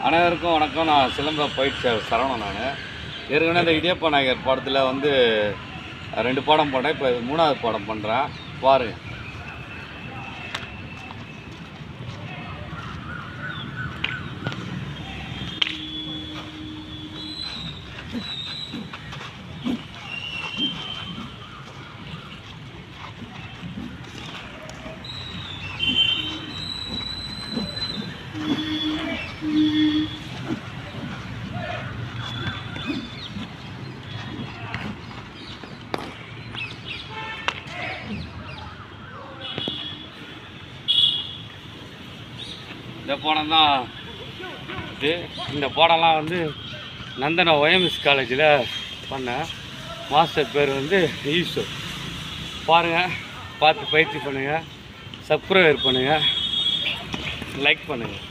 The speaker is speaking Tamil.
அனைவருக்கும் வணக்கம். நான் சிலம்ப போயிட்டு சரவணன். நான் ஏற்கனவே இந்த இடியப்ப நாயகர் படத்தில் வந்து 2 பாடம் போட்டேன். இப்போ 3வது பாடம் பண்ணுறேன், பாருங்க. இந்த பாடம் தான் இது. இந்த பாடம்லாம் வந்து நந்தன OMS காலேஜில் பண்ணேன். மாஸ்டர் பேர் வந்து ஈஸ்வர். பாருங்கள், பார்த்து பயிற்சி பண்ணுங்கள், சப்ஸ்கிரைப் பண்ணுங்கள், லைக் பண்ணுங்கள்.